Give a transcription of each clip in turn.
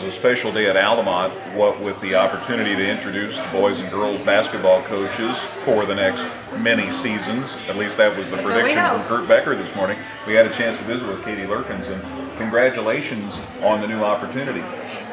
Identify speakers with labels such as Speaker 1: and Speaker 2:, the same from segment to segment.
Speaker 1: a special day at Altamont, what with the opportunity to introduce the boys and girls basketball coaches for the next many seasons. At least that was the prediction from Kurt Becker this morning. We had a chance to visit with Katie Lurkins, and congratulations on the new opportunity.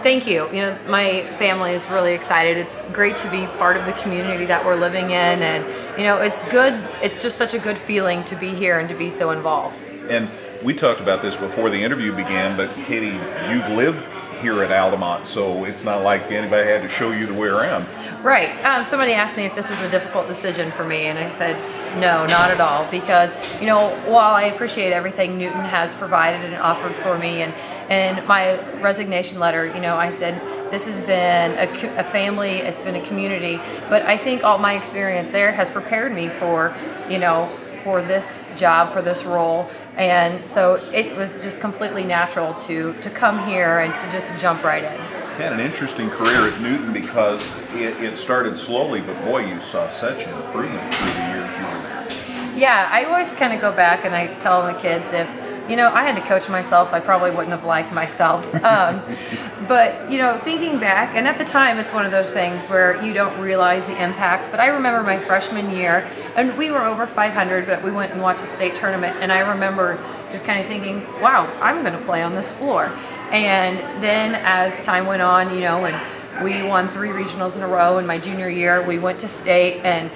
Speaker 2: Thank you. You know, my family is really excited. It's great to be part of the community that we're living in, and you know, it's good. It's just such a good feeling to be here and to be so involved.
Speaker 1: And we talked about this before the interview began, but Katie, you've lived here at Altamont, so it's not like anybody had to show you the way around.
Speaker 2: Right. Somebody asked me if this was a difficult decision for me, and I said, no, not at all, because, you know, while I appreciate everything Newton has provided and offered for me, and my resignation letter, you know, I said, this has been a family, it's been a community, but I think all my experience there has prepared me for, you know, for this job, for this role. And so it was just completely natural to come here and to just jump right in.
Speaker 1: Had an interesting career at Newton because it started slowly, but boy, you saw such an improvement through the years you were there.
Speaker 2: Yeah, I always kind of go back and I tell the kids, if, you know, I had to coach myself, I probably wouldn't have liked myself. But, you know, thinking back, and at the time, it's one of those things where you don't realize the impact. But I remember my freshman year, and we were over 500, but we went and watched a state tournament. And I remember just kind of thinking, wow, I'm going to play on this floor. And then as time went on, you know, and we won 3 regionals in a row. In my junior year, we went to state. And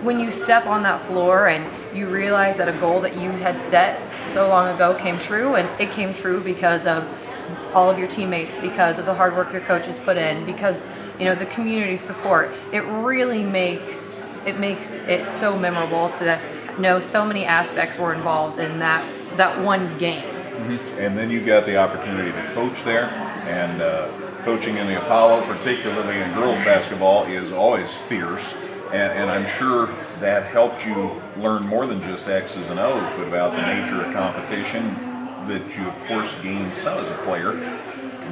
Speaker 2: when you step on that floor and you realize that a goal that you had set so long ago came true, and it came true because of all of your teammates, because of the hard work your coaches put in, because, you know, the community support, it really makes it so memorable to know so many aspects were involved in that one game.
Speaker 1: Mm-hmm. And then you got the opportunity to coach there, and coaching in the Apollo, particularly in girls basketball, is always fierce. And I'm sure that helped you learn more than just X's and O's, but about the nature of competition that you, of course, gained some as a player,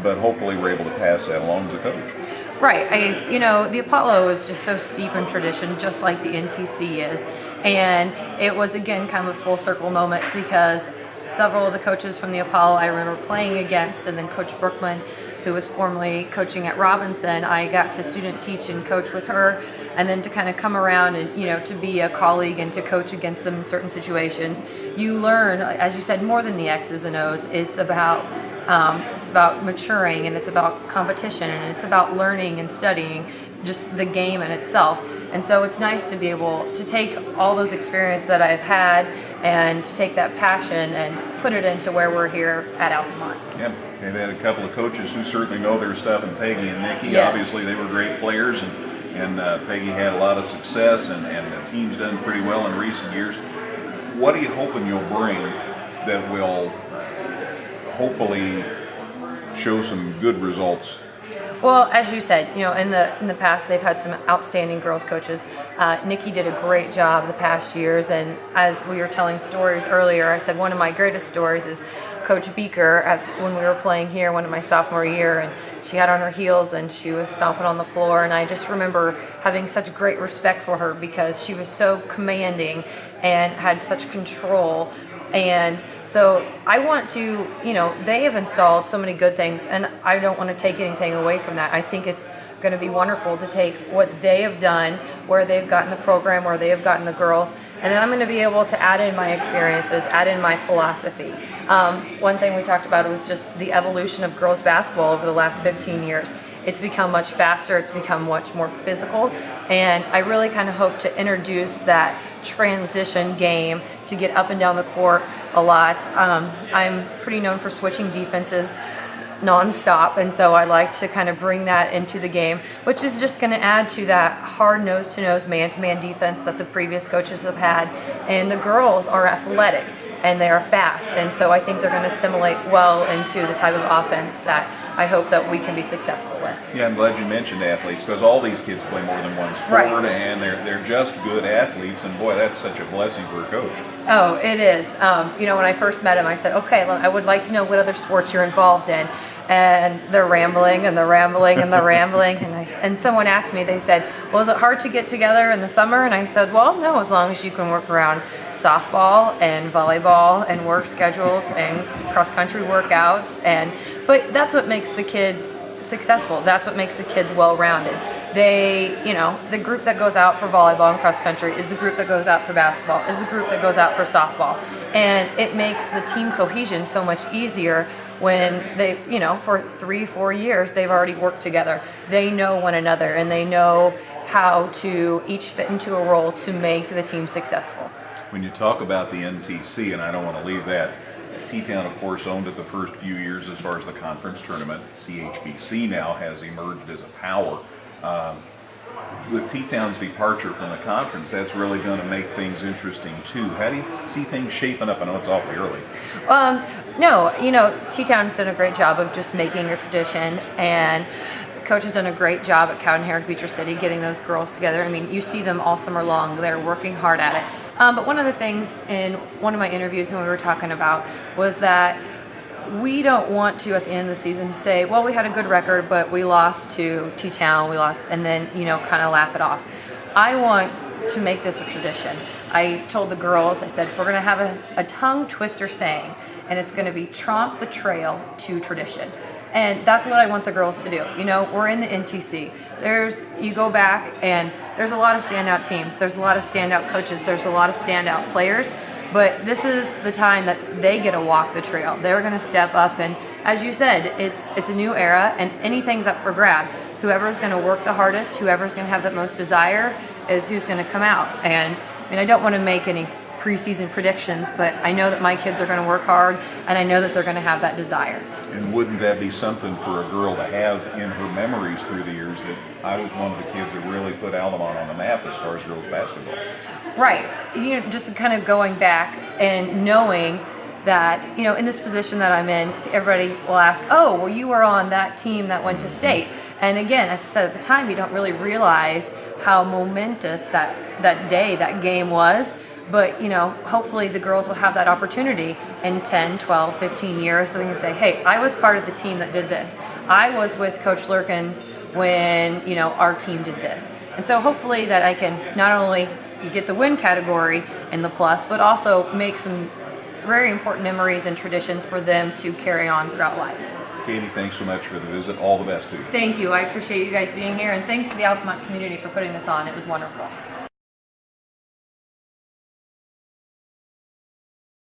Speaker 1: but hopefully were able to pass that along as a coach.
Speaker 2: Right. You know, the Apollo is just so steep in tradition, just like the NTC is. And it was, again, kind of a full circle moment because several of the coaches from the Apollo I remember playing against, and then Coach Brookman, who was formerly coaching at Robinson, I got to student teach and coach with her, and then to kind of come around and, you know, to be a colleague and to coach against them in certain situations. You learn, as you said, more than the X's and O's. It's about maturing, and it's about competition, and it's about learning and studying just the game in itself. And so it's nice to be able to take all those experiences that I've had and to take that passion and put it into where we're here at Altamont.
Speaker 1: Yeah, they've had a couple of coaches who certainly know their stuff, and Peggy and Nikki.
Speaker 2: Yes.
Speaker 1: Obviously they were great players, and Peggy had a lot of success, and the team's done pretty well in recent years. What are you hoping you'll bring that will hopefully show some good results?
Speaker 2: Well, as you said, you know, in the past they've had some outstanding girls coaches. Nikki did a great job the past years, and as we were telling stories earlier, I said one of my greatest stories is Coach Beaker when we were playing here, one of my sophomore year, and she had on her heels and she was stomping on the floor, and I just remember having such great respect for her because she was so commanding and had such control. And so I want to, you know, they have installed so many good things, and I don't want to take anything away from that. I think it's going to be wonderful to take what they have done, where they've gotten the program, where they have gotten the girls, and then I'm going to be able to add in my experiences, add in my philosophy. One thing we talked about was just the evolution of girls basketball over the last 15 years. It's become much faster, it's become much more physical, and I really kind of hope to introduce that transition game to get up and down the court a lot. I'm pretty known for switching defenses nonstop, and so I like to kind of bring that into the game, which is just going to add to that hard nose-to-nose, man-to-man defense that the previous coaches have had. And the girls are athletic and they are fast, and so I think they're going to assimilate well into the type of offense that I hope that we can be successul with.
Speaker 1: Yeah, I'm glad you mentioned athletes, because all these kids play more than one sport,
Speaker 2: right,
Speaker 1: and they're just good athletes, and boy, that's such a blessing for a coach.
Speaker 2: Oh, it is. You know, when I first met him, I said, okay, I would like to know what other sports you're involved in. And they're rambling and they're rambling and they're rambling. And someone asked me, they said, well, is it hard to get together in the summer? And I said, well, no, as long as you can work around softball and volleyball and work schedules and cross-country workouts. But that's what makes the kids successful. That's what makes the kids well-rounded. They, the group that goes out for volleyball and cross country is the group that goes out for basketball, is the group that goes out for softball. And it makes the team cohesion so much easier when they, for 3-4 years, they've already worked together. They know one another and they know how to each fit into a role to make the team successful.
Speaker 1: When you talk about the NTC, and I don't want to leave that, T-Town, of course, owned it the first few years as far as the conference tournament. CHBC now has emerged as a power. With T-Town's departure from the conference, that's really going to make things interesting too. How do you see things shaping up? I know it's awfully early.
Speaker 2: No, T-Town's done a great job of just making a tradition, and the coach has done a great job at Cowden Herrick Beecher City getting those girls together. I mean, you see them all summer long. They're working hard at it. But one of the things in one of my interviews when we were talking about was that we don't want to, at the end of the season, say, well, we had a good record, but we lost to T-Town, and then, kind of laugh it off. I want to make this a tradition. I told the girls, I said, we're going to have a tongue twister saying, and it's going to be tromp the trail to tradition. And that's what I want the girls to do. We're in the NTC. You go back and there's a lot of standout teams. There's a lot of standout coaches. There's a lot of standout players. But this is the time that they get to walk the trail. They're going to step up, and as you said, it's a new era, and anything's up for grab. Whoever's going to work the hardest, whoever's going to have the most desire, is who's going to come out. And I don't want to make any preseason predictions, but I know that my kids are going to work hard, and I know that they're going to have that desire.
Speaker 1: And wouldn't that be something for a girl to have in her memories through the years, that I was one of the kids that really put Altamont on the map as far as girls basketball?
Speaker 2: Right. Just kind of going back and knowing that, in this position that I'm in, everybody will ask, oh, well, you were on that team that went to state. And again, as I said, at the time, you don't really realize how momentous that day, that game was. But, hopefully the girls will have that opportunity in 10, 12, 15 years, so they can say, hey, I was part of the team that did this. I was with Coach Lurkins when, our team did this. And so hopefully that I can not only get the win category in the plus, but also make some very important memories and traditions for them to carry on throughout life.
Speaker 1: Katie, thanks so much for the visit. All the best to you.
Speaker 2: Thank you. I appreciate you guys being here, and thanks to the Altamont community for putting this on. It was wonderful.